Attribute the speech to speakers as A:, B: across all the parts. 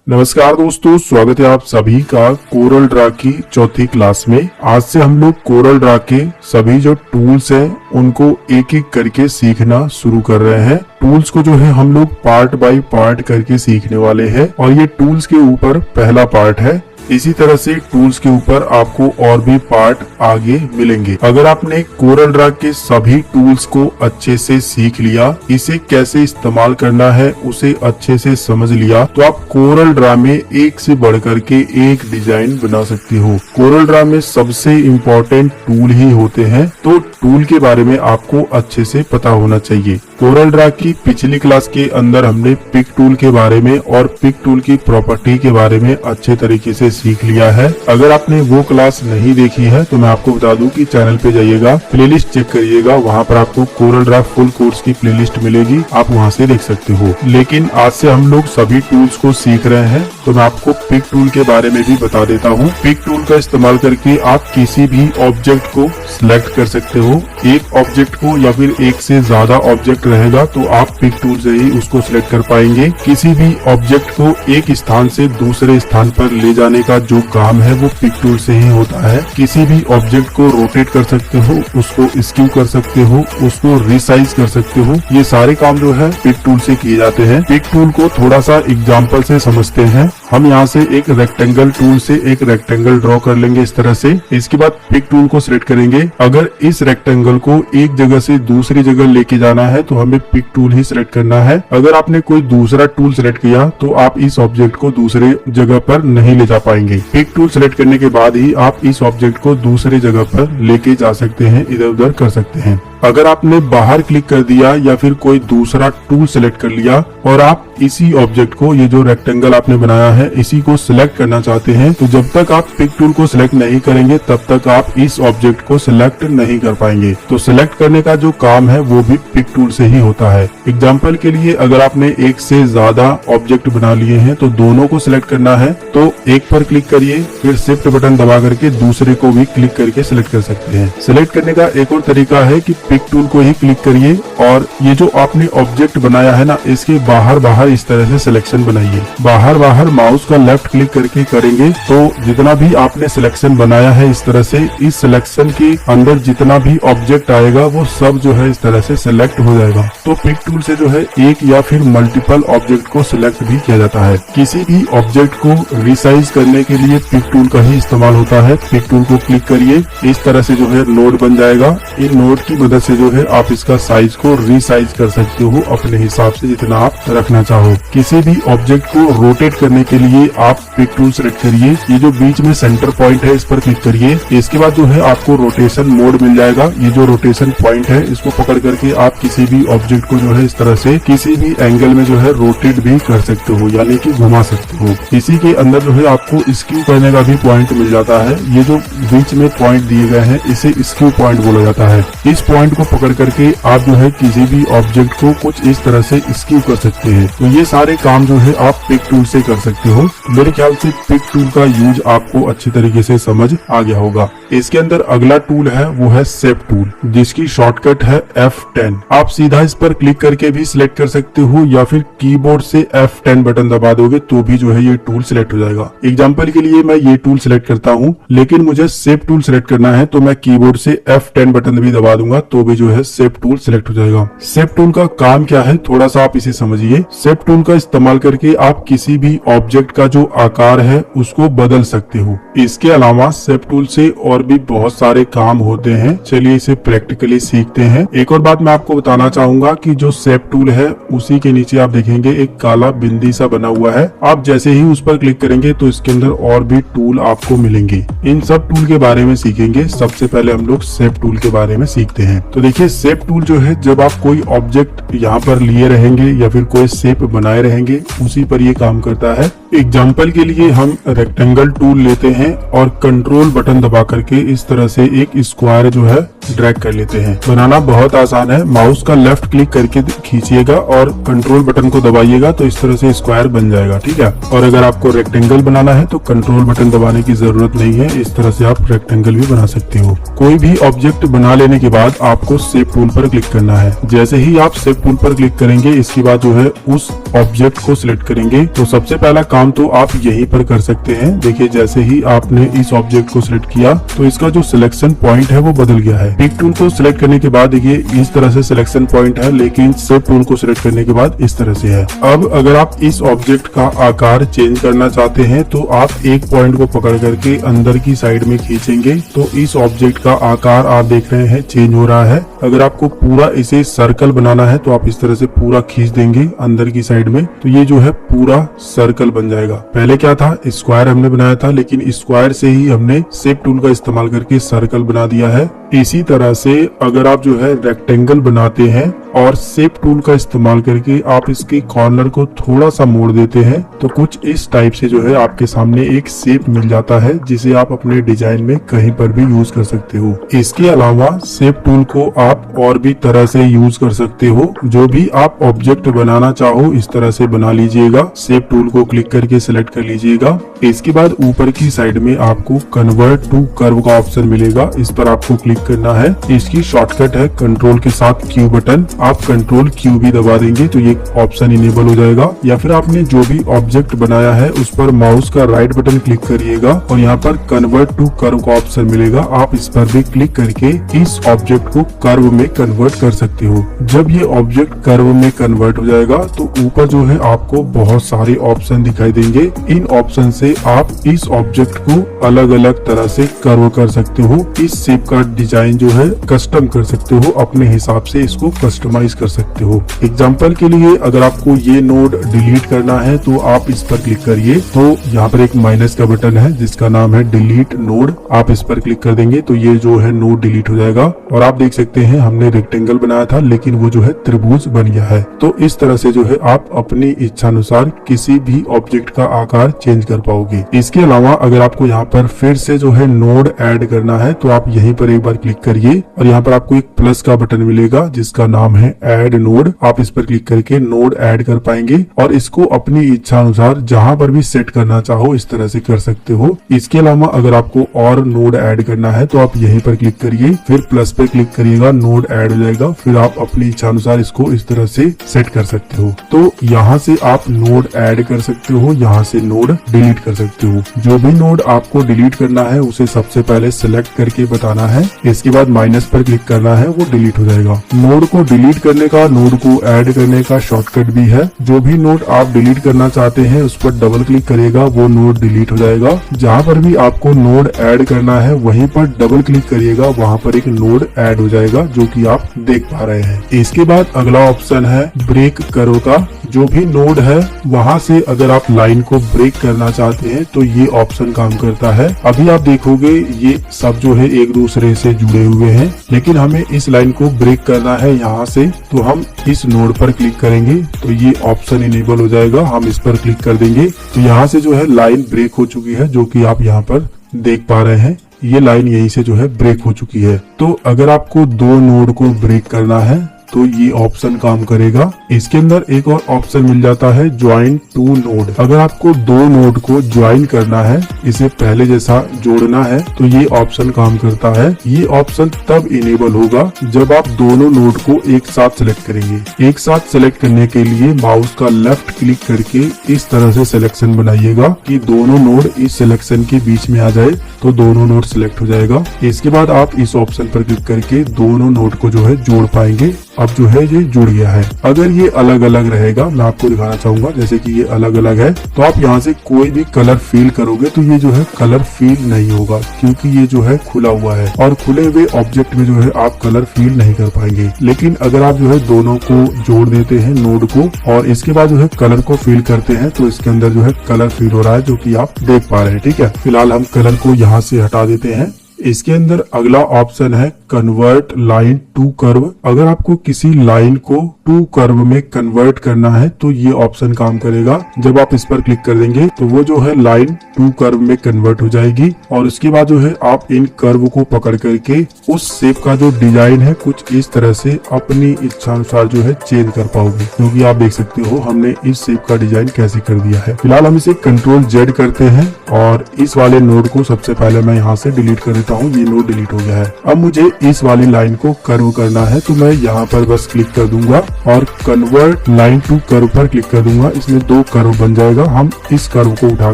A: नमस्कार दोस्तों, स्वागत है आप सभी का कोरल ड्रा की चौथी क्लास में। आज से हम लोग कोरल ड्रा के सभी जो टूल्स हैं उनको एक एक करके सीखना शुरू कर रहे हैं। टूल्स को जो है हम लोग पार्ट बाय पार्ट करके सीखने वाले हैं और ये टूल्स के ऊपर पहला पार्ट है। इसी तरह से टूल्स के ऊपर आपको और भी पार्ट आगे मिलेंगे। अगर आपने कोरल ड्रा के सभी टूल्स को अच्छे से सीख लिया, इसे कैसे इस्तेमाल करना है उसे अच्छे से समझ लिया, तो आप कोरल ड्रा में एक से बढ़कर के एक डिजाइन बना सकते हो। कोरल ड्रा में सबसे इम्पोर्टेंट टूल ही होते हैं, तो टूल के बारे में आपको अच्छे से पता होना चाहिए। कोरल ड्रा की पिछली क्लास के अंदर हमने पिक टूल के बारे में और पिक टूल की प्रॉपर्टी के बारे में अच्छे तरीके से सीख लिया है। अगर आपने वो क्लास नहीं देखी है तो मैं आपको बता दूं कि चैनल पे जाइएगा, प्लेलिस्ट चेक करिएगा, वहां पर आपको कोरल ड्रा फुल कोर्स की प्लेलिस्ट मिलेगी, आप वहां से देख सकते हो। लेकिन आज से हम लोग सभी टूल्स को सीख रहे हैं, तो मैं आपको पिक टूल के बारे में भी बता देता हूँ। पिक टूल का इस्तेमाल करके आप किसी भी ऑब्जेक्ट को सिलेक्ट कर सकते हो। एक ऑब्जेक्ट को या फिर एक से ज्यादा ऑब्जेक्ट रहेगा तो आप पिक टूल से ही उसको सिलेक्ट कर पाएंगे। किसी भी ऑब्जेक्ट को एक स्थान से दूसरे स्थान पर ले जाने का जो काम है वो पिक टूल से ही होता है। किसी भी ऑब्जेक्ट को रोटेट कर सकते हो, उसको स्क्यू कर सकते हो, उसको रिसाइज कर सकते हो। ये सारे काम जो है पिक टूल से किए जाते हैं। पिक टूल को थोड़ा सा एग्जांपल से समझते हैं। हम यहाँ से एक रेक्टेंगल टूल से एक रेक्टेंगल ड्रॉ कर लेंगे इस तरह से। इसके बाद पिक टूल को सिलेक्ट करेंगे। अगर इस रेक्टेंगल को एक जगह से दूसरी जगह लेके जाना है तो हमें पिक टूल ही सिलेक्ट करना है। अगर आपने कोई दूसरा टूल सिलेक्ट किया तो आप इस ऑब्जेक्ट को दूसरे जगह पर नहीं ले जा पाएंगे। पिक टूल सिलेक्ट करने के बाद ही आप इस ऑब्जेक्ट को दूसरी जगह पर लेके जा सकते हैं, इधर उधर कर सकते हैं। अगर आपने बाहर क्लिक कर दिया या फिर कोई दूसरा टूल सिलेक्ट कर लिया और आप इसी ऑब्जेक्ट को, ये जो रेक्टेंगल आपने बनाया है, इसी को सिलेक्ट करना चाहते हैं, तो जब तक आप पिक टूल को सिलेक्ट नहीं करेंगे तब तक आप इस ऑब्जेक्ट को सिलेक्ट नहीं कर पाएंगे। तो सिलेक्ट करने का जो काम है वो भी पिक टूल से ही होता है। एग्जाम्पल के लिए अगर आपने एक से ज्यादा ऑब्जेक्ट बना लिए हैं तो दोनों को सिलेक्ट करना है तो एक पर क्लिक करिए, फिर शिफ्ट बटन दबा करके दूसरे को भी क्लिक करके सिलेक्ट कर सकते हैं। सिलेक्ट करने का एक और तरीका है कि पिक टूल को ही क्लिक करिए और ये जो आपने ऑब्जेक्ट बनाया है ना, इसके बाहर बाहर इस तरह से सिलेक्शन बनाइए। बाहर बाहर माउस का लेफ्ट क्लिक करके करेंगे तो जितना भी आपने सिलेक्शन बनाया है इस तरह से, इस सिलेक्शन के अंदर जितना भी ऑब्जेक्ट आएगा वो सब जो है इस तरह से सिलेक्ट हो जाएगा। तो पिक टूल से जो है एक या फिर मल्टीपल ऑब्जेक्ट को सिलेक्ट भी किया जाता है। किसी भी ऑब्जेक्ट को रिसाइज करने के लिए पिक टूल का ही इस्तेमाल होता है। पिक टूल को क्लिक करिए, इस तरह से जो है नोड बन जाएगा। इन नोड की मदद से जो है आप इसका साइज को रिसाइज कर सकते हो अपने हिसाब से, जितना आप रखना चाहो। किसी भी ऑब्जेक्ट को रोटेट करने के लिए आप पिक टूल सेलेक्ट करिए। ये जो बीच में सेंटर पॉइंट है इस पर क्लिक करिए। इसके बाद जो है आपको रोटेशन मोड मिल जाएगा। ये जो रोटेशन पॉइंट है इसको पकड़ करके आप किसी भी ऑब्जेक्ट को जो है इस तरह से किसी भी एंगल में जो है रोटेट भी कर सकते हो, यानी कि घुमा सकते हो। इसी के अंदर जो है आपको स्क्यू करने का भी पॉइंट मिल जाता है। ये जो बीच में पॉइंट दिए गए हैं इसे स्क्यू पॉइंट बोला जाता है। इस पॉइंट को पकड़ करके आप जो है किसी भी ऑब्जेक्ट को कुछ इस तरह से स्क्यू कर सकते हैं। तो ये सारे काम जो है आप पिक टूल से कर सकते हो। मेरे ख्याल से पिक टूल का यूज आपको अच्छे तरीके से समझ आ गया होगा। इसके अंदर अगला टूल है वो है शेप टूल, जिसकी शॉर्टकट है F10। आप सीधा इस पर क्लिक करके भी सिलेक्ट कर सकते हो या फिर कीबोर्ड से F10 बटन दबा दोगे तो भी जो है ये टूल सिलेक्ट हो जाएगा। एग्जाम्पल के लिए मैं ये टूल सिलेक्ट करता हूँ, लेकिन मुझे शेप टूल सिलेक्ट करना है तो मैं कीबोर्ड से F10 बटन भी दबा दूंगा तो भी जो है शेप टूल सिलेक्ट हो जाएगा। शेप टूल का काम क्या है थोड़ा सा आप इसे समझिए। शेप टूल का इस्तेमाल करके आप किसी भी ऑब्जेक्ट का जो आकार है उसको बदल सकते हो। इसके अलावा शेप टूल से और भी बहुत सारे काम होते हैं। चलिए इसे प्रैक्टिकली सीखते हैं। एक और बात मैं आपको बताना चाहूंगा कि जो शेप टूल है उसी के नीचे आप देखेंगे एक काला बिंदी सा बना हुआ है। आप जैसे ही उस पर क्लिक करेंगे तो इसके अंदर और भी टूल आपको मिलेंगे। इन सब टूल के बारे में सीखेंगे। सबसे पहले हम लोग शेप टूल के बारे में सीखते हैं। तो देखिए शेप टूल जो है, जब आप कोई ऑब्जेक्ट यहाँ पर लिए रहेंगे या फिर कोई शेप बनाए रहेंगे उसी पर ये काम करता है। एग्जाम्पल के लिए हम रेक्टेंगल टूल लेते हैं और कंट्रोल बटन दबा करके इस तरह से एक स्क्वायर जो है ड्रैग कर लेते हैं। बनाना बहुत आसान है। माउस का लेफ्ट क्लिक करके खींचिएगा और कंट्रोल बटन को दबाइएगा तो इस तरह से स्क्वायर बन जाएगा, ठीक है। और अगर आपको रेक्टेंगल बनाना है तो कंट्रोल बटन दबाने की जरूरत नहीं है, इस तरह से आप रेक्टेंगल भी बना सकते हो। कोई भी ऑब्जेक्ट बना लेने के बाद आपको शेप टूल पर क्लिक करना है। जैसे ही आप शेप टूल पर क्लिक करेंगे इसके बाद जो है उस ऑब्जेक्ट को सिलेक्ट करेंगे तो सबसे पहला काम काम तो आप यहीं पर कर सकते हैं। देखिए जैसे ही आपने इस ऑब्जेक्ट को सिलेक्ट किया तो इसका जो सिलेक्शन पॉइंट है वो बदल गया है। पिक टूल को सिलेक्ट करने के बाद देखिए इस तरह से सिलेक्शन पॉइंट है, लेकिन शेप टूल को सिलेक्ट करने के बाद इस तरह से है। अब अगर आप इस ऑब्जेक्ट का आकार चेंज करना चाहते हैं तो आप एक पॉइंट को पकड़ करके अंदर की साइड में खींचेंगे तो इस ऑब्जेक्ट का आकार आप देख रहे हैं चेंज हो रहा है। अगर आपको पूरा इसे सर्कल बनाना है तो आप इस तरह से पूरा खींच देंगे अंदर की साइड में, तो ये जो है पूरा सर्कल बन जाएगा। पहले क्या था, स्क्वायर हमने बनाया था, लेकिन स्क्वायर से ही हमने शेप टूल का इस्तेमाल करके सर्कल बना दिया है। इसी तरह से अगर आप जो है रेक्टेंगल बनाते हैं और शेप टूल का इस्तेमाल करके आप इसके कॉर्नर को थोड़ा सा मोड़ देते हैं तो कुछ इस टाइप से जो है आपके सामने एक शेप मिल जाता है, जिसे आप अपने डिजाइन में कहीं पर भी यूज कर सकते हो। इसके अलावा शेप टूल को आप और भी तरह से यूज कर सकते हो। जो भी आप ऑब्जेक्ट बनाना चाहो इस तरह से बना लीजिएगा। शेप टूल को क्लिक करके सिलेक्ट कर लीजिएगा। इसके बाद ऊपर की साइड में आपको कन्वर्ट टू कर्व का ऑप्शन मिलेगा, इस पर आपको क्लिक करना है। इसकी शॉर्टकट है कंट्रोल के साथ क्यू बटन। आप कंट्रोल क्यू भी दबा देंगे तो ये ऑप्शन इनेबल हो जाएगा। या फिर आपने जो भी ऑब्जेक्ट बनाया है उस पर माउस का राइट बटन क्लिक करिएगा और यहाँ पर कन्वर्ट टू कर्व का ऑप्शन मिलेगा, आप इस पर भी क्लिक करके इस ऑब्जेक्ट को कर्व में कन्वर्ट कर सकते हो। जब ये ऑब्जेक्ट कर्व में कन्वर्ट हो जाएगा तो ऊपर जो है आपको बहुत सारे ऑप्शन दिखाई देंगे। इन ऑप्शन से आप इस ऑब्जेक्ट को अलग अलग तरह से कर्व कर सकते हो। इस शेप का डिजाइन जो है कस्टम कर सकते हो, अपने हिसाब से इसको कस्टमाइज कर सकते हो। एग्जाम्पल के लिए अगर आपको ये नोड डिलीट करना है तो आप इस पर क्लिक करिए, तो यहाँ पर एक माइनस का बटन है जिसका नाम है डिलीट नोड। आप इस पर क्लिक कर देंगे तो ये जो है नोड डिलीट हो जाएगा। और आप देख सकते हैं हमने रेक्टेंगल बनाया था लेकिन वो जो है त्रिभुज बन गया है। तो इस तरह से जो है आप अपनी इच्छा अनुसार किसी भी ऑब्जेक्ट का आकार चेंज कर पाओगे। इसके अलावा अगर आपको यहाँ पर फिर से जो है नोड ऐड करना है तो आप यहीं पर एक बार क्लिक करिए और यहाँ पर आपको एक प्लस का बटन मिलेगा जिसका नाम है ऐड नोड। आप इस पर क्लिक करके नोड ऐड कर पाएंगे और इसको अपनी इच्छा अनुसार जहां पर भी सेट करना चाहो इस तरह से कर सकते हो। इसके अलावा अगर आपको और नोड ऐड करना है तो आप यहीं पर क्लिक करिए, फिर प्लस पे क्लिक करिएगा, नोड ऐड हो जाएगा। फिर आप अपनी इच्छा अनुसार इसको इस तरह से सेट कर सकते हो। तो यहाँ से आप नोड ऐड कर सकते हो, यहाँ से नोड डिलीट कर सकते हो। जो भी नोड आपको डिलीट करना है उसे सबसे पहले सिलेक्ट करके बताना है, इसके बाद माइनस पर क्लिक करना है, वो डिलीट हो जाएगा। नोड को डिलीट करने का, नोड को ऐड करने का शॉर्टकट भी है। जो भी नोड आप डिलीट करना चाहते हैं उस पर डबल क्लिक करिएगा, वो नोड डिलीट हो जाएगा। जहाँ पर भी आपको नोड ऐड करना है वहीं पर डबल क्लिक करिएगा, वहाँ पर एक नोड ऐड हो जाएगा जो कि आप देख पा रहे हैं। इसके बाद अगला ऑप्शन है ब्रेक करो का। जो भी नोड है वहाँ से अगर आप लाइन को ब्रेक करना चाहते हैं तो ये ऑप्शन काम करता है। अभी आप देखोगे ये सब जो है एक दूसरे से जुड़े हुए हैं, लेकिन हमें इस लाइन को ब्रेक करना है यहाँ से, तो हम इस नोड पर क्लिक करेंगे तो ये ऑप्शन इनेबल हो जाएगा। हम इस पर क्लिक कर देंगे तो यहाँ से जो है लाइन ब्रेक हो चुकी है, जो कि आप यहाँ पर देख पा रहे हैं। ये लाइन यहीं से जो है ब्रेक हो चुकी है। तो अगर आपको दो नोड को ब्रेक करना है तो ये ऑप्शन काम करेगा। इसके अंदर एक और ऑप्शन मिल जाता है ज्वाइन टू नोड। अगर आपको दो नोड को ज्वाइन करना है, इसे पहले जैसा जोड़ना है, तो ये ऑप्शन काम करता है। ये ऑप्शन तब इनेबल होगा जब आप दोनों नोड को एक साथ सिलेक्ट करेंगे। एक साथ सिलेक्ट करने के लिए माउस का लेफ्ट क्लिक करके इस तरह से सिलेक्शन बनाइएगा कि दोनों नोड इस सिलेक्शन के बीच में आ जाए, तो दोनों नोड सिलेक्ट हो जाएगा। इसके बाद आप इस ऑप्शन पर क्लिक करके दोनों नोड को जो है जोड़ पाएंगे। अब जो है ये जुड़ गया है। अगर ये अलग अलग रहेगा, मैं आपको दिखाना चाहूंगा, जैसे कि ये अलग अलग है, तो आप यहाँ से कोई भी कलर फील करोगे तो ये जो है कलर फील नहीं होगा, क्योंकि ये जो है खुला हुआ है और खुले हुए ऑब्जेक्ट में जो है आप कलर फील नहीं कर पाएंगे। लेकिन अगर आप जो है दोनों को जोड़ देते हैं नोड को और इसके बाद जो है कलर को फील करते हैं तो इसके अंदर जो है कलर फील हो रहा है, जो कि आप देख पा रहे हैं। ठीक है, फिलहाल हम कलर को यहाँ से हटा देते हैं। इसके अंदर अगला ऑप्शन है कन्वर्ट लाइन टू कर्व। अगर आपको किसी लाइन को टू कर्व में कन्वर्ट करना है तो ये ऑप्शन काम करेगा। जब आप इस पर क्लिक कर देंगे तो वो जो है लाइन टू कर्व में कन्वर्ट हो जाएगी और उसके बाद जो है आप इन कर्व को पकड़ करके उस शेप का जो डिजाइन है कुछ इस तरह से अपनी इच्छा अनुसार जो है चेंज कर पाओगे, क्योंकि आप देख सकते हो हमने इस शेप का डिजाइन कैसे कर दिया है। फिलहाल हम इसे कंट्रोल जेड करते हैं और इस वाले नोड को सबसे पहले मैं यहाँ से डिलीट कर देता हूँ। ये नोड डिलीट हो गया है। अब मुझे इस वाली लाइन को कर्व करना है तो मैं यहाँ पर बस क्लिक कर दूंगा और कन्वर्ट लाइन टू कर्व पर क्लिक कर दूंगा। इसमें 2 कर्व बन जाएगा। हम इस कर्व को उठा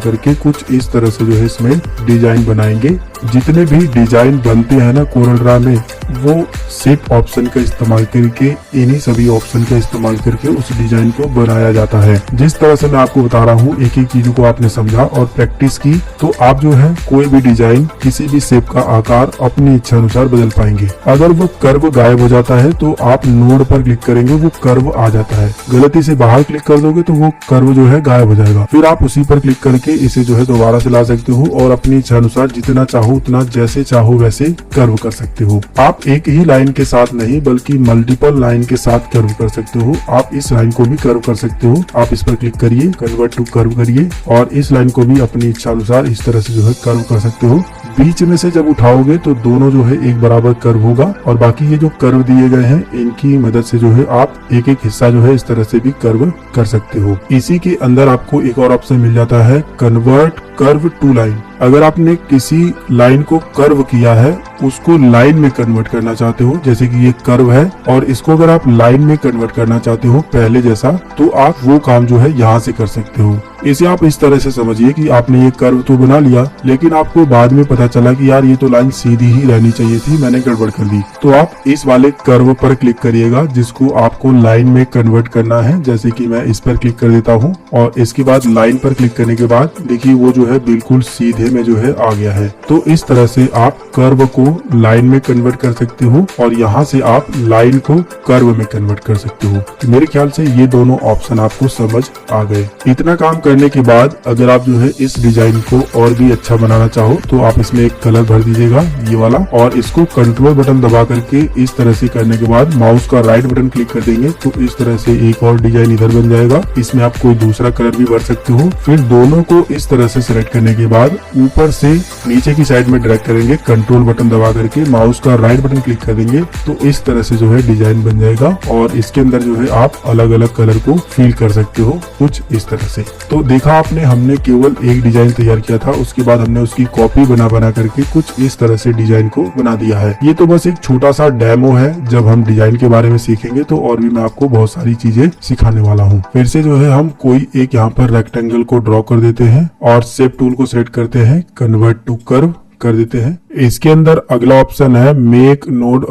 A: करके कुछ इस तरह से जो है इसमें डिजाइन बनाएंगे। जितने भी डिजाइन बनते हैं ना कोरल ड्रा में, वो शेप ऑप्शन का इस्तेमाल करके, इन्हीं सभी ऑप्शन का इस्तेमाल करके उस डिजाइन को बनाया जाता है। जिस तरह से मैं आपको बता रहा हूँ, एक एक चीजों को आपने समझा और प्रैक्टिस की तो आप जो है कोई भी डिजाइन, किसी भी शेप का आकार अपनी इच्छा अनुसार बदल पाएंगे। अगर वो कर्व गायब हो जाता है तो आप नोड पर क्लिक करेंगे, वो कर्व आ जाता है। गलती से बाहर क्लिक कर दोगे तो वो कर्व जो है गायब हो जाएगा। फिर आप उसी पर क्लिक करके इसे जो है दोबारा से ला सकते हो और अपनी इच्छा अनुसार जितना चाहो उतना, जैसे चाहो वैसे कर्व कर सकते हो। आप एक ही लाइन के साथ नहीं बल्कि मल्टीपल लाइन के साथ कर्व कर सकते हो। आप इस लाइन को भी कर्व कर सकते हो। आप इस पर क्लिक करिए, कन्वर्ट टू कर्व करिए और इस लाइन को भी अपनी इच्छा अनुसार इस तरह से जो है कर्व कर सकते हो। बीच में से जब उठाओगे तो दोनों जो है एक बराबर कर्व होगा और बाकी ये जो कर्व दिए गए हैं इनकी मदद से जो है आप एक एक हिस्सा जो है इस तरह से भी कर्व कर सकते हो। इसी के अंदर आपको एक और ऑप्शन मिल जाता है, कन्वर्ट कर्व टू लाइन। अगर आपने किसी लाइन को कर्व किया है, उसको लाइन में कन्वर्ट करना चाहते हो, जैसे कि ये कर्व है और इसको अगर आप लाइन में कन्वर्ट करना चाहते हो पहले जैसा, तो आप वो काम जो है यहाँ से कर सकते हो। इसे आप इस तरह से समझिए कि आपने ये कर्व तो बना लिया, लेकिन आपको बाद में पता चला कि यार ये तो लाइन सीधी ही रहनी चाहिए थी, मैंने गड़बड़ कर दी। तो आप इस वाले कर्व पर क्लिक करिएगा जिसको आपको लाइन में कन्वर्ट करना है। जैसे कि मैं इस पर क्लिक कर देता हूँ और इसके बाद लाइन पर क्लिक करने के बाद देखिए वो जो है बिल्कुल सीधे में जो है आ गया है। तो इस तरह से आप कर्व को लाइन में कन्वर्ट कर सकते हो और यहाँ से आप लाइन को कर्व में कन्वर्ट कर सकते हो। तो मेरे ख्याल से ये दोनों ऑप्शन आपको समझ आ गए। इतना काम करने के बाद अगर आप जो है इस डिजाइन को और भी अच्छा बनाना चाहो तो आप इसमें एक कलर भर दीजिएगा, ये वाला, और इसको कंट्रोल बटन दबा करके इस तरह से करने के बाद माउस का राइट बटन क्लिक कर देंगे तो इस तरह से एक और डिजाइन इधर बन जाएगा। इसमें आप कोई दूसरा कलर भी भर सकते हो। फिर दोनों को इस तरह से सिलेक्ट करने के बाद ऊपर से नीचे की साइड में ड्रैग करेंगे, कंट्रोल बटन दबा करके माउस का राइट बटन क्लिक कर देंगे तो इस तरह से जो है डिजाइन बन जाएगा और इसके अंदर जो है आप अलग अलग कलर को फील कर सकते हो कुछ इस तरह से। तो देखा आपने, हमने केवल एक डिजाइन तैयार किया था, उसके बाद हमने उसकी कॉपी बना करके कुछ इस तरह से डिजाइन को बना दिया है। ये तो बस एक छोटा सा डेमो है। जब हम डिजाइन के बारे में सीखेंगे तो और भी मैं आपको बहुत सारी चीजें सिखाने वाला हूँ। फिर से जो है हम कोई एक यहाँ पर रेक्टेंगल को ड्रॉ कर देते हैं और शेप टूल को सेलेक्ट करते हैं, कन्वर्ट टू कर्व कर देते हैं। इसके अंदर अगला ऑप्शन है मेक नोड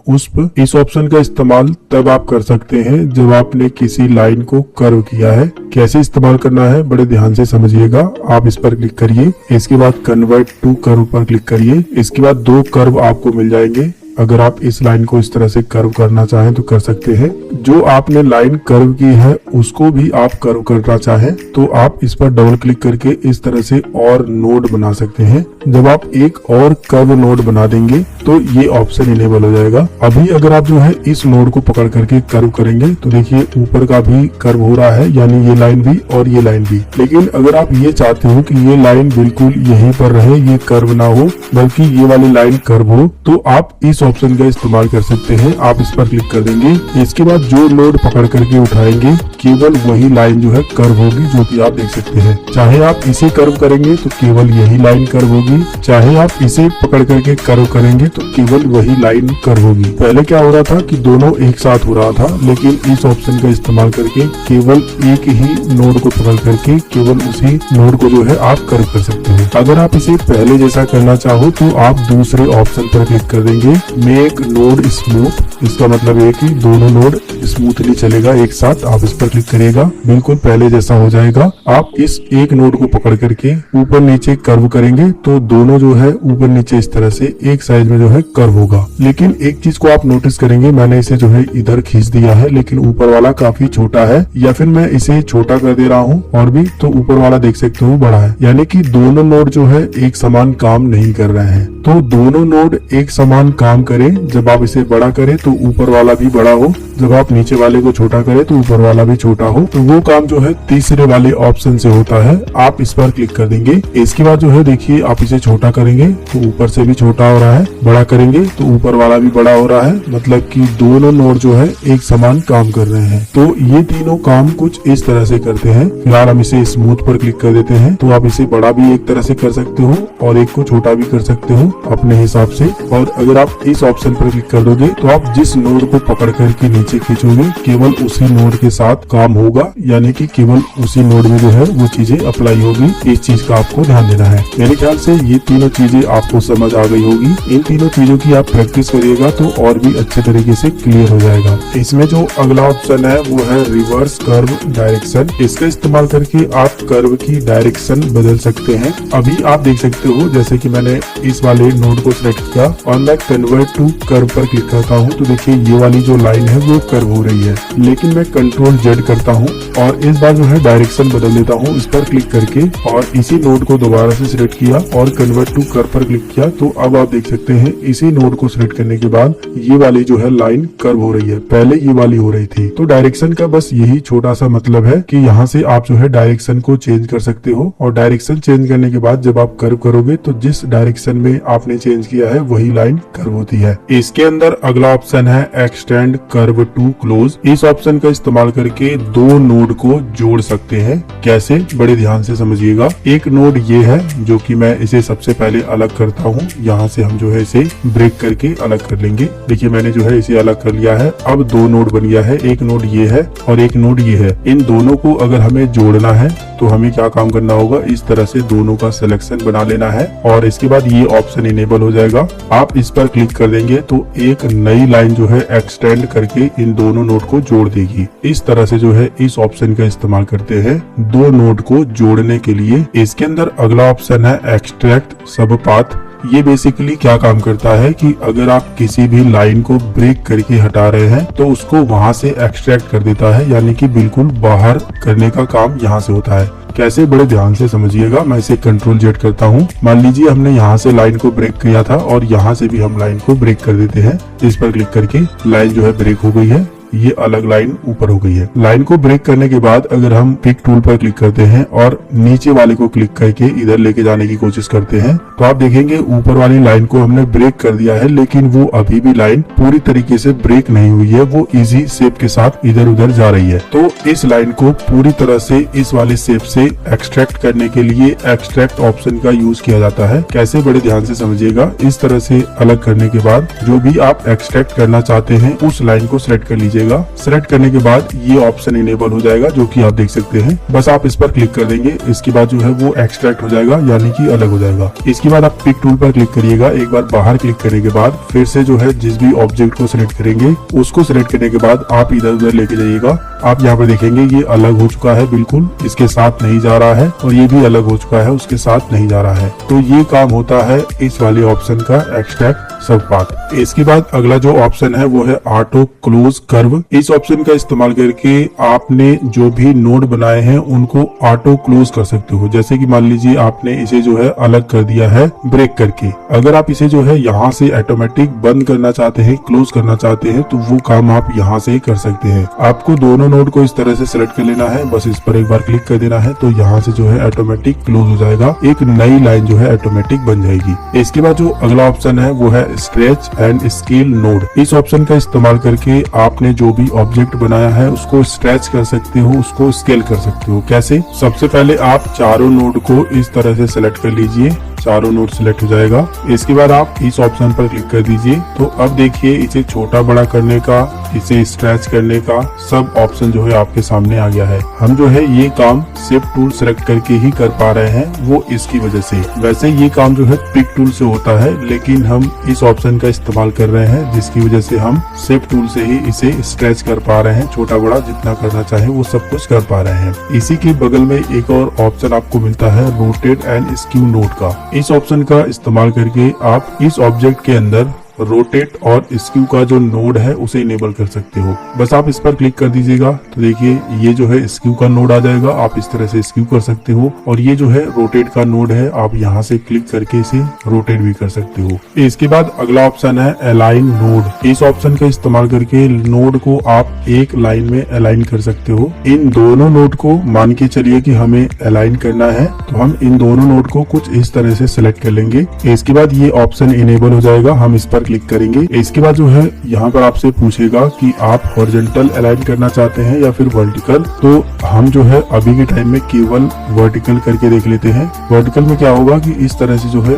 A: उस्प। इस ऑप्शन का इस्तेमाल तब आप कर सकते हैं जब आपने किसी लाइन को कर्व किया है। कैसे इस्तेमाल करना है बड़े ध्यान से समझिएगा। आप इस पर क्लिक करिए, इसके बाद कन्वर्ट टू कर्व पर क्लिक करिए। इसके बाद 2 कर्व आपको मिल जाएंगे। अगर आप इस लाइन को इस तरह से कर्व करना चाहें तो कर सकते हैं। जो आपने लाइन कर्व की है उसको भी आप कर्व करना चाहें तो आप इस पर डबल क्लिक करके इस तरह से और नोड बना सकते हैं। जब आप एक और कर्व नोड बना देंगे तो ये ऑप्शन इनेबल हो जाएगा। अभी अगर आप जो है इस नोड को पकड़ करके कर्व करेंगे तो देखिए ऊपर का भी कर्व हो रहा है, यानी ये लाइन भी और ये लाइन भी। लेकिन अगर आप ये चाहते हो कि ये लाइन बिल्कुल यहीं पर रहे, ये कर्व ना हो बल्कि ये वाली लाइन कर्व हो, तो आप इस ऑप्शन का इस्तेमाल कर सकते हैं। आप इस पर क्लिक कर देंगे। इसके बाद जो नोड पकड़ करके उठाएंगे केवल वही लाइन जो है कर्व होगी, जो कि आप देख सकते हैं। चाहे आप इसे कर्व करेंगे तो केवल यही लाइन कर्व होगी, चाहे आप इसे पकड़ करके कर्व करेंगे तो केवल वही लाइन कर्व होगी। पहले क्या हो रहा था कि दोनों एक साथ हो रहा था, लेकिन इस ऑप्शन का इस्तेमाल करके केवल एक ही नोड को पकड़ करके केवल उसी नोड को जो है आप कर्व कर सकते हैं। अगर आप इसे पहले जैसा करना चाहो तो आप दूसरे ऑप्शन पर क्लिक कर देंगे, मेक नोड स्मूथ। इसका मतलब है कि दोनों नोड स्मूथली चलेगा एक साथ। आप इस पर क्लिक करिएगा, बिल्कुल पहले जैसा हो जाएगा। आप इस एक नोड को पकड़ करके ऊपर नीचे कर्व करेंगे तो दोनों जो है ऊपर नीचे इस तरह से एक साइज में जो है कर्व होगा। लेकिन एक चीज को आप नोटिस करेंगे, मैंने इसे जो है इधर खींच दिया है लेकिन ऊपर वाला काफी छोटा है, या फिर मैं इसे छोटा कर दे रहा हूँ और भी, तो ऊपर वाला देख सकते हो बड़ा है। यानी कि दोनों नोड जो है एक समान काम नहीं कर रहे हैं। तो दोनों नोड एक समान काम करें। जब आप इसे बड़ा करें तो ऊपर वाला भी बड़ा हो, जब आप नीचे वाले को छोटा करें तो ऊपर वाला भी छोटा हो, तो वो काम जो है तीसरे वाले ऑप्शन से होता है। आप इस पर क्लिक कर देंगे। इसके बाद जो है देखिए आप इसे छोटा करेंगे तो ऊपर से भी छोटा हो रहा है, बड़ा करेंगे तो ऊपर वाला भी बड़ा हो रहा है, मतलब कि दोनों नोड जो है एक समान काम कर रहे हैं। तो ये तीनों काम कुछ इस तरह से करते हैं। फिलहाल हम इसे स्मूथ पर क्लिक कर देते हैं। तो आप इसे बड़ा भी एक तरह से कर सकते हो और एक को छोटा भी कर सकते हो अपने हिसाब से। और अगर आप इस ऑप्शन पर क्लिक कर दोगे तो आप जिस नोड को पकड़ करके नीचे खींचोगे केवल उसी नोड के साथ काम होगा, यानी कि केवल उसी नोड में जो है वो चीजें अप्लाई होगी। इस चीज का आपको ध्यान देना है। मेरे ख्याल से ये तीनों चीजें आपको समझ आ गई होगी। इन तीनों चीजों की आप प्रैक्टिस करिएगा तो और भी अच्छे तरीके से क्लियर हो जाएगा। इसमें जो अगला ऑप्शन है वो है रिवर्स कर्व डायरेक्शन। इसका इस्तेमाल करके आप कर्व की डायरेक्शन बदल सकते हैं। अभी आप देख सकते हो जैसे कि मैंने इस वाले नोड को सिलेक्ट किया और मैं कन्वर्ट टू कर्व पर क्लिक करता हूँ तो देखिए ये वाली जो लाइन है वो कर्व हो रही है। लेकिन मैं कंट्रोल जेड करता हूँ और इस बार जो है डायरेक्शन बदल देता हूँ इस पर क्लिक करके, और इसी नोड को दोबारा से सिलेक्ट किया और कन्वर्ट टू कर्व पर क्लिक किया। तो अब आप देख सकते हैं इसी नोड को सिलेक्ट करने के बाद ये वाली जो है लाइन कर्व हो रही है, पहले ये वाली हो रही थी। तो डायरेक्शन का बस यही छोटा सा मतलब है कि यहाँ से आप जो है डायरेक्शन को चेंज कर सकते हो, और डायरेक्शन चेंज करने के बाद जब आप कर्व करोगे तो जिस डायरेक्शन में आपने चेंज किया है वही लाइन कर्व होती है। इसके अंदर अगला ऑप्शन है एक्सटेंड कर्व टू क्लोज। इस ऑप्शन का इस्तेमाल करके दो नोड को जोड़ सकते हैं। कैसे, बड़े ध्यान से समझिएगा। एक नोड ये है जो कि मैं इसे सबसे पहले अलग करता हूँ। यहाँ से हम जो है इसे ब्रेक करके अलग कर लेंगे। देखिए मैंने जो है इसे अलग कर लिया है। अब दो नोड बन गया है, एक नोड ये है और एक नोड ये है। इन दोनों को अगर हमें जोड़ना है तो हमें क्या काम करना होगा, इस तरह से दोनों का सिलेक्शन बना लेना है और इसके बाद ये ऑप्शन इनेबल हो जाएगा। आप इस पर क्लिक कर देंगे तो एक नई लाइन जो है एक्सटेंड करके इन दोनों नोड को जोड़ देगी। इस तरह से जो है इस ऑप्शन का इस्तेमाल करते हैं दो नोड को जोड़ने के लिए। इसके अंदर अगला ऑप्शन है एक्सट्रैक्ट सब पाथ। ये बेसिकली क्या काम करता है कि अगर आप किसी भी लाइन को ब्रेक करके हटा रहे हैं तो उसको वहां से एक्सट्रैक्ट कर देता है, यानी कि बिल्कुल बाहर करने का काम यहाँ से होता है। कैसे, बड़े ध्यान से समझिएगा। मैं इसे कंट्रोल जेड करता हूँ। मान लीजिए हमने यहाँ से लाइन को ब्रेक किया था और यहाँ से भी हम लाइन को ब्रेक कर देते हैं। इस पर क्लिक करके लाइन जो है ब्रेक हो गई है, ये अलग लाइन ऊपर हो गई है। लाइन को ब्रेक करने के बाद अगर हम पिक टूल पर क्लिक करते हैं और नीचे वाले को क्लिक करके इधर लेके जाने की कोशिश करते हैं तो आप देखेंगे ऊपर वाली लाइन को हमने ब्रेक कर दिया है, लेकिन वो अभी भी लाइन पूरी तरीके से ब्रेक नहीं हुई है। वो इजी शेप के साथ इधर उधर जा रही है। तो इस लाइन को पूरी तरह से इस वाले शेप से एक्सट्रैक्ट करने के लिए एक्सट्रैक्ट ऑप्शन का यूज किया जाता है। कैसे, बड़े ध्यान से समझिएगा। इस तरह से अलग करने के बाद जो भी आप एक्सट्रैक्ट करना चाहते हैं उस लाइन को सिलेक्ट कर लीजिए। सिलेक्ट करने के बाद ये ऑप्शन इनेबल हो जाएगा जो कि आप देख सकते हैं। बस आप इस पर क्लिक कर देंगे, इसके बाद जो है वो एक्सट्रैक्ट हो जाएगा, यानी कि अलग हो जाएगा। इसके बाद आप पिक टूल पर क्लिक करिएगा। एक बार बाहर क्लिक करने के बाद फिर से जो है जिस भी ऑब्जेक्ट को सिलेक्ट करेंगे उसको सिलेक्ट करने के बाद आप इधर उधर लेके जाइएगा। आप यहाँ पर देखेंगे ये अलग हो चुका है, बिल्कुल इसके साथ नहीं जा रहा है, और ये भी अलग हो चुका है, उसके साथ नहीं जा रहा है। तो ये काम होता है इस वाले ऑप्शन का, एक्सट्रैक्ट सब पाथ। इसके बाद अगला जो ऑप्शन है वो है ऑटो क्लोज कर्व। इस ऑप्शन का इस्तेमाल करके आपने जो भी नोड बनाए हैं उनको ऑटो क्लोज कर सकते हो। जैसे कि मान लीजिए आपने इसे जो है अलग कर दिया है ब्रेक करके, अगर आप इसे जो है यहाँ से ऑटोमेटिक बंद करना चाहते हैं, क्लोज करना चाहते हैं, तो वो काम आप यहाँ से कर सकते हैं। आपको दोनों नोड को इस तरह से सिलेक्ट कर लेना है, बस इस पर एक बार क्लिक कर देना है तो यहाँ से जो है ऑटोमेटिक क्लोज हो जाएगा, एक नई लाइन जो है ऑटोमेटिक बन जाएगी। इसके बाद जो अगला ऑप्शन है वो है स्ट्रेच एंड स्केल नोड। इस ऑप्शन का इस्तेमाल करके आपने जो भी ऑब्जेक्ट बनाया है उसको स्ट्रेच कर सकते हो, उसको स्केल कर सकते हो। कैसे, सबसे पहले आप चारों नोड को इस तरह से सिलेक्ट कर लीजिए, चारों नोड सिलेक्ट हो जाएगा। इसके बाद आप इस ऑप्शन पर क्लिक कर दीजिए। तो अब देखिए इसे छोटा बड़ा करने का, इसे स्ट्रेच करने का सब ऑप्शन जो है आपके सामने आ गया है। हम जो है ये काम शिफ्ट टूल सिलेक्ट करके ही कर पा रहे हैं, वो इसकी वजह से। वैसे ये काम जो है पिक टूल से होता है, लेकिन हम इस ऑप्शन का इस्तेमाल कर रहे हैं जिसकी वजह से हम शिफ्ट टूल से ही इसे स्ट्रेच कर पा रहे हैं। छोटा बड़ा जितना करना चाहे वो सब कुछ कर पा रहे हैं। इसी के बगल में एक और ऑप्शन आपको मिलता है रोटेट एंड स्क्यू नोड का। इस ऑप्शन का इस्तेमाल करके आप इस ऑब्जेक्ट के अंदर रोटेट और स्क्यू का जो नोड है उसे इनेबल कर सकते हो। बस आप इस पर क्लिक कर दीजिएगा तो देखिए ये जो है स्क्यू का नोड आ जाएगा। आप इस तरह से स्क्यू कर सकते हो और ये जो है रोटेट का नोड है, आप यहाँ से क्लिक करके इसे रोटेट भी कर सकते हो। इसके बाद अगला ऑप्शन है अलाइन नोड। इस ऑप्शन का इस्तेमाल करके नोड को आप एक लाइन में अलाइन कर सकते हो। इन दोनों नोड को मान के चलिए कि हमें अलाइन करना है तो हम इन दोनों नोड को कुछ इस तरह से सिलेक्ट कर लेंगे। इसके बाद ये ऑप्शन इनेबल हो जाएगा, हम इस पर क्लिक करेंगे। इसके बाद जो है यहाँ पर आपसे पूछेगा कि आप हॉरिजॉन्टल अलाइन करना चाहते हैं या फिर वर्टिकल। तो हम जो है अभी के टाइम में केवल वर्टिकल करके देख लेते हैं। वर्टिकल में क्या होगा कि इस तरह से जो है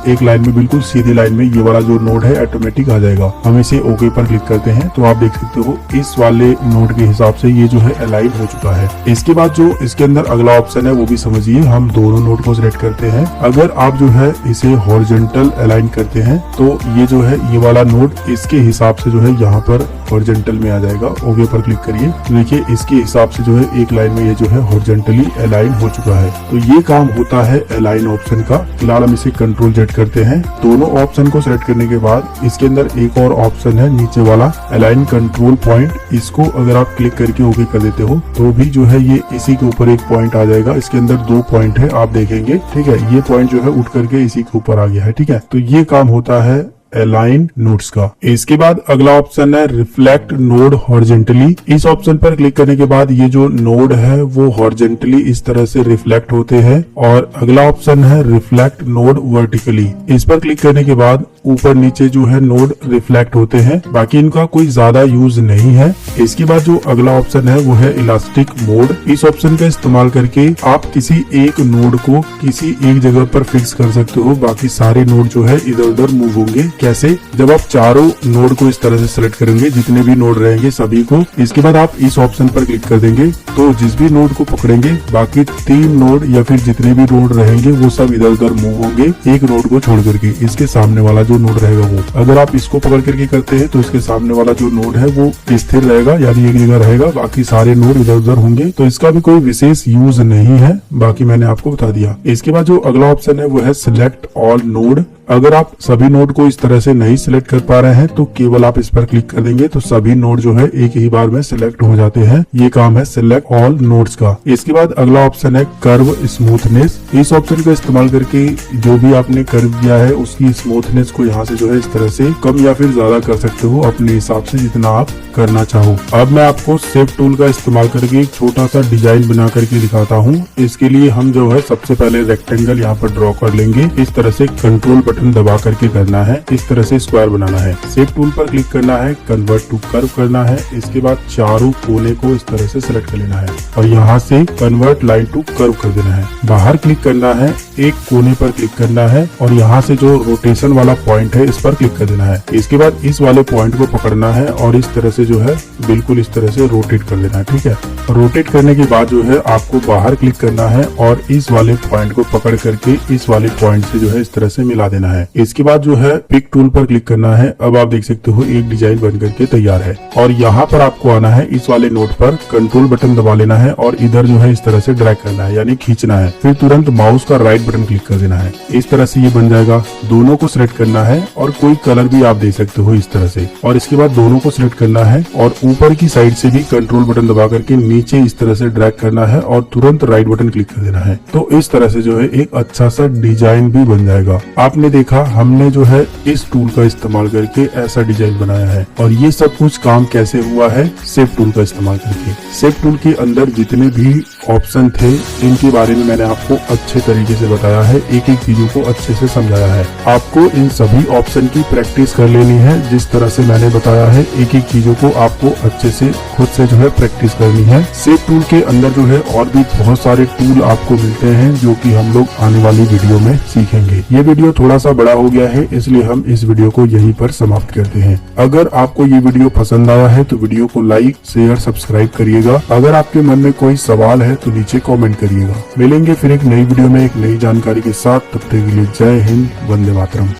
A: एक लाइन में बिल्कुल सीधी लाइन में ये वाला जो नोड है ऑटोमेटिक आ जाएगा। हम इसे ओके पर क्लिक करते हैं तो आप देख सकते हो इस वाले नोड के हिसाब से ये जो है अलाइन हो चुका है। इसके बाद जो इसके अंदर अगला ऑप्शन है वो भी समझिए। हम दोनों नोड को सिलेक्ट करते हैं। अगर आप जो है इसे हॉरिजॉन्टल अलाइन करते हैं तो ये जो है ये वाला नोड इसके हिसाब से जो है यहाँ पर हॉरिजॉन्टल में आ जाएगा। ओके पर क्लिक करिए तो देखिए इसके हिसाब से जो है एक लाइन में ये जो है हॉरिजॉन्टली अलाइन हो चुका है। तो ये काम होता है अलाइन ऑप्शन का। फिलहाल हम इसे कंट्रोल जेड करते हैं। दोनों ऑप्शन को सिलेक्ट करने के बाद इसके अंदर एक और ऑप्शन है नीचे वाला अलाइन कंट्रोल पॉइंट। इसको अगर आप क्लिक करके ओके कर देते हो तो भी जो है ये इसी के ऊपर एक पॉइंट आ जाएगा। इसके अंदर 2 पॉइंट है, आप देखेंगे। ठीक है, ये पॉइंट जो है उठ करके इसी के ऊपर आ गया है। ठीक है, तो ये काम होता है अलाइन नोड्स का। इसके बाद अगला ऑप्शन है रिफ्लेक्ट नोड हॉरिजॉन्टली। इस ऑप्शन पर क्लिक करने के बाद ये जो नोड है वो हॉरिजॉन्टली इस तरह से रिफ्लेक्ट होते हैं। और अगला ऑप्शन है रिफ्लेक्ट नोड वर्टिकली। इस पर क्लिक करने के बाद ऊपर नीचे जो है नोड रिफ्लेक्ट होते हैं, बाकी इनका कोई ज्यादा यूज नहीं है। इसके बाद जो अगला ऑप्शन है वो है इलास्टिक मोड। इस ऑप्शन का इस्तेमाल करके आप किसी एक नोड को किसी एक जगह पर फिक्स कर सकते हो, बाकी सारे नोड जो है इधर उधर मूव होंगे। कैसे? जब आप चारों नोड को इस तरह से सिलेक्ट करेंगे, जितने भी नोड रहेंगे सभी को, इसके बाद आप इस ऑप्शन पर क्लिक कर देंगे तो जिस भी नोड को पकड़ेंगे बाकी 3 नोड या फिर जितने भी नोड रहेंगे वो सब इधर उधर मूव होंगे एक नोड को छोड़ करके। इसके सामने वाला जो नोड रहेगा वो, अगर आप इसको पकड़ करके करते हैं तो इसके सामने वाला जो नोड है वो स्थिर रहेगा, यानी एक जगह रहेगा, बाकी सारे नोड इधर उधर होंगे। तो इसका भी कोई विशेष यूज नहीं है, बाकी मैंने आपको बता दिया। इसके बाद जो अगला ऑप्शन है वो है सिलेक्ट ऑल नोड। अगर आप सभी नोड को इस तरह से नहीं सिलेक्ट कर पा रहे हैं तो केवल आप इस पर क्लिक कर देंगे तो सभी नोड जो है एक ही बार में सिलेक्ट हो जाते हैं। ये काम है सिलेक्ट ऑल नोड्स का। इसके बाद अगला ऑप्शन है कर्व स्मूथनेस। इस ऑप्शन का इस्तेमाल करके जो भी आपने कर्व किया है उसकी स्मूथनेस को यहाँ से जो है इस तरह से कम या फिर ज्यादा कर सकते हो अपने हिसाब से, जितना आप करना चाहो। अब मैं आपको शेप टूल का इस्तेमाल करके एक छोटा सा डिजाइन बना करके दिखाता हूँ। इसके लिए हम जो है सबसे पहले रेक्टेंगल यहाँ पर ड्रॉ कर लेंगे। इस तरह से कंट्रोल बटन दबा करके करना है। इस तरह से स्क्वायर बनाना है। शेप टूल पर क्लिक करना है, कन्वर्ट टू कर्व करना है। इसके बाद चारों कोने को इस तरह से सिलेक्ट कर लेना है और यहाँ से कन्वर्ट लाइन टू कर्व कर देना है। बाहर क्लिक करना है, एक कोने पर क्लिक करना है और यहाँ से जो रोटेशन वाला पॉइंट है इस पर क्लिक कर देना है। इसके बाद इस वाले पॉइंट को पकड़ना है और इस तरह से जो है बिल्कुल इस तरह से रोटेट कर देना है। ठीक है, रोटेट करने के बाद जो है आपको बाहर क्लिक करना है और इस वाले पॉइंट को पकड़ करके इस वाले पॉइंट से जो है इस तरह से मिला देना है। इसके बाद जो है पिक टूल पर क्लिक करना है। अब आप देख सकते हो एक डिजाइन बन करके तैयार है और यहाँ पर आपको आना है, इस वाले नोट पर कंट्रोल बटन दबा लेना है और इधर जो है इस तरह से ड्रैग करना है, यानी खींचना है। फिर तुरंत माउस का राइट बटन क्लिक कर देना है। इस तरह से ये बन जाएगा। दोनों को सिलेक्ट करना है और कोई कलर भी आप दे सकते हो इस तरह से। और इसके बाद दोनों को सिलेक्ट करना है और ऊपर की साइड से भी कंट्रोल बटन दबा करके नीचे इस तरह से ड्रैग करना है और तुरंत राइट बटन क्लिक कर देना है। तो इस तरह से जो है एक अच्छा सा डिजाइन भी बन जाएगा। आपने देखा हमने जो है इस टूल का इस्तेमाल करके ऐसा डिजाइन बनाया है। और ये सब कुछ काम कैसे हुआ है? शेप टूल का इस्तेमाल करके। शेप टूल के अंदर जितने भी ऑप्शन थे इनके बारे में मैंने आपको अच्छे तरीके से बताया है, एक एक चीजों को अच्छे से समझाया है। आपको इन सभी ऑप्शन की प्रैक्टिस कर लेनी है जिस तरह से मैंने बताया है। एक एक चीजों को आपको अच्छे से खुद से जो है प्रैक्टिस करनी है। शेप टूल के अंदर जो है और भी बहुत सारे टूल आपको मिलते हैं जो कि हम लोग आने वाली वीडियो में सीखेंगे। ये वीडियो थोड़ा सा बड़ा हो गया है इसलिए हम इस वीडियो को यहीं पर समाप्त करते हैं। अगर आपको ये वीडियो पसंद आया है तो वीडियो को लाइक शेयर सब्सक्राइब करिएगा। अगर आपके मन में कोई सवाल है तो नीचे कमेंट करिएगा। मिलेंगे फिर एक नई वीडियो में एक नई जानकारी के साथ। तब तक के लिए जय हिंद, वंदे मातरम।